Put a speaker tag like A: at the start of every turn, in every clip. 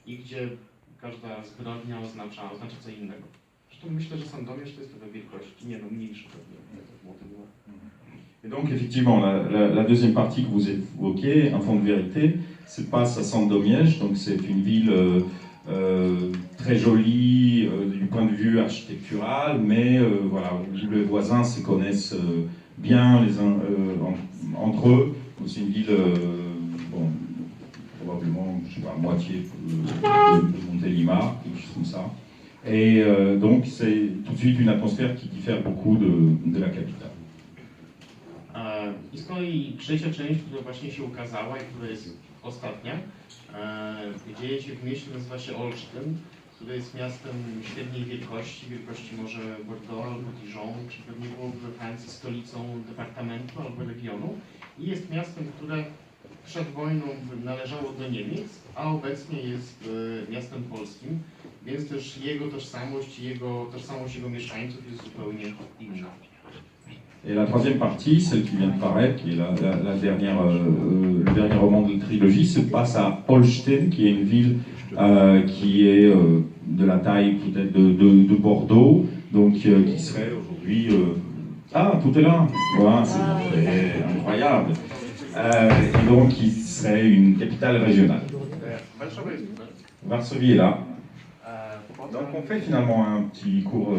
A: i gdzie każda zbrodnia oznacza co innego. Zresztą myślę, że Sandomierz to jest trochę wielkości, nie no, mniejszy pewnie.
B: Et donc effectivement, la deuxième partie que vous évoquez, Un fond de vérité, se passe à Sandomierz, donc c'est une ville très jolie du point de vue architectural, mais voilà, où les voisins se connaissent bien les uns entre eux. C'est une ville, bon, probablement, je sais pas, moitié de Montélimar, quelque chose comme ça. Et donc c'est tout de suite une atmosphère qui diffère beaucoup de la capitale.
A: I z kolei trzecia część, która właśnie się ukazała i która jest ostatnia, dzieje się w mieście, nazywa się Olsztyn, które jest miastem średniej wielkości może Bordeaux albo Dijon, czy pewnie byłoby we Francji stolicą departamentu albo regionu. I jest miastem, które przed wojną należało do Niemiec, a obecnie jest miastem polskim, więc też jego tożsamość jego mieszkańców jest zupełnie inna.
B: Et la troisième partie, celle qui vient de paraître, qui est le dernier roman de la trilogie, se passe à Holstein, qui est une ville qui est de la taille peut-être de Bordeaux, donc qui serait aujourd'hui... Ah, tout est là. Voilà, c'est incroyable. Et donc qui serait une capitale régionale. Varsovie est là. Donc on fait finalement un petit cours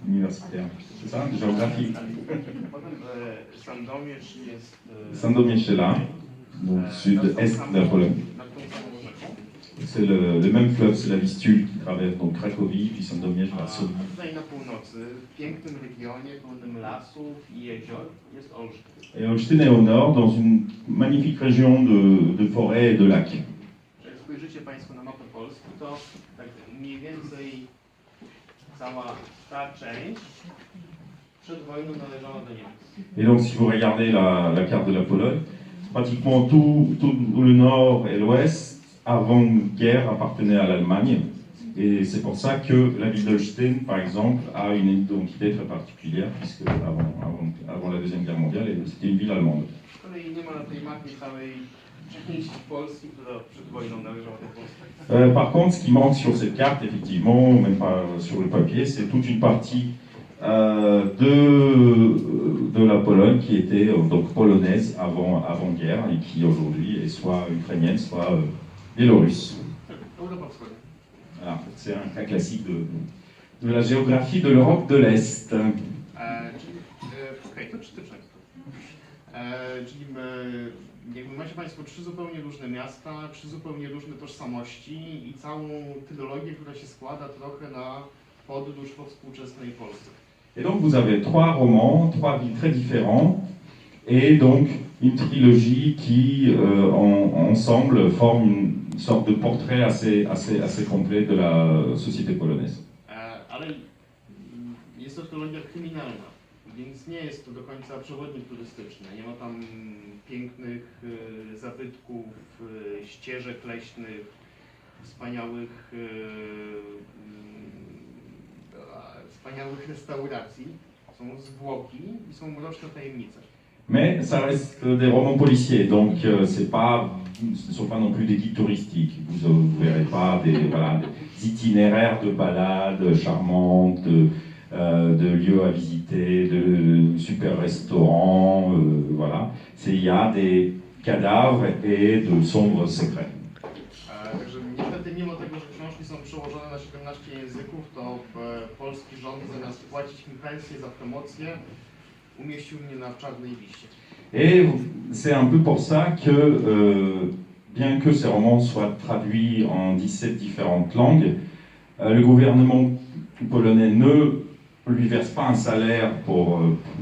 B: universitaire, c'est ça, de géographie. Sandomierz est là, donc sud-est de la Pologne. C'est le même fleuve, c'est la Vistule qui traverse donc Cracovie, puis Sandomierz, Varsovie. Et Olsztyn est au nord, dans une magnifique région de forêts et de lacs.
A: Mniej więcej cała ta część przed wojną należała do Niemiec.
B: Et donc si vous regardez la carte de la Pologne, pratiquement tout le nord et l'ouest, avant-guerre, appartenait à l'Allemagne. Et c'est pour ça que la ville d'Holstein, par exemple, a une identité très particulière, puisque avant la Deuxième Guerre mondiale, c'était une ville allemande. Par contre, ce qui manque sur cette carte, effectivement, même pas sur le papier, c'est toute une partie de la Pologne qui était donc polonaise avant-guerre et qui aujourd'hui est soit ukrainienne, soit biélorusse. Voilà, c'est un cas classique de la géographie de l'Europe de l'Est.
A: Jakby macie Państwo trzy zupełnie różne miasta, trzy zupełnie różne tożsamości i całą tylologię, która się składa trochę na podróż po współczesnej Polsce.
B: Et donc vous avez trois romans, trois villes très différents, et donc une trilogie qui ensemble forme une sorte de portrait assez complet de la société polonaise.
A: Ale jest to trylogia kryminalna. Więc nie jest to do końca przewodnik turystyczny. Nie ma tam pięknych zabytków, ścieżek leśnych, wspaniałych restauracji. Są zwłoki i są mroczne tajemnice.
B: Mais ça reste des romans policiers, donc ce ne sont pas non plus des guides touristiques. Vous ne verrez pas des itinéraires de balades charmantes, de lieux à visiter, de super restaurants, voilà. Il y a des cadavres et de sombres secrets.
A: Także niestety mimo tego, że książki są przełożone na 17 języków, to polski rząd zamiast płacić mi pensję za promocję, umieścił mnie na czarnej liście.
B: Et c'est un peu pour ça que, bien que ces romans soient traduits en 17 différentes langues, le gouvernement polonais ne lui verse pas un salaire pour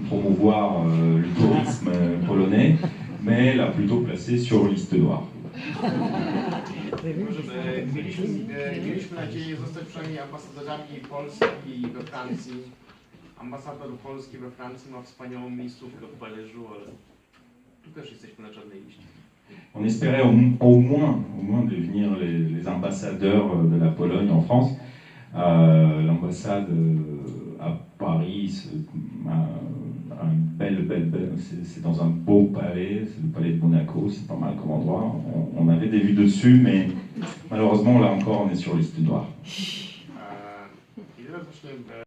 B: promouvoir le tourisme polonais, mais l'a plutôt placé sur liste noire.
A: Mieliśmy nadzieję zostać przynajmniej ambasadorami Polski we Francji. Ambasador Polski we Francji ma wspaniałą miejscówkę w Paryżu, ale tu też jesteśmy na czarnej liście.
B: On espérait au moins devenir les ambassadeurs de la Pologne en France. L'ambassade à Paris c'est dans un beau palais, c'est le palais de Monaco, c'est pas mal comme endroit. On avait des vues dessus, mais malheureusement là encore on est sur liste noire.
A: I teraz właśnie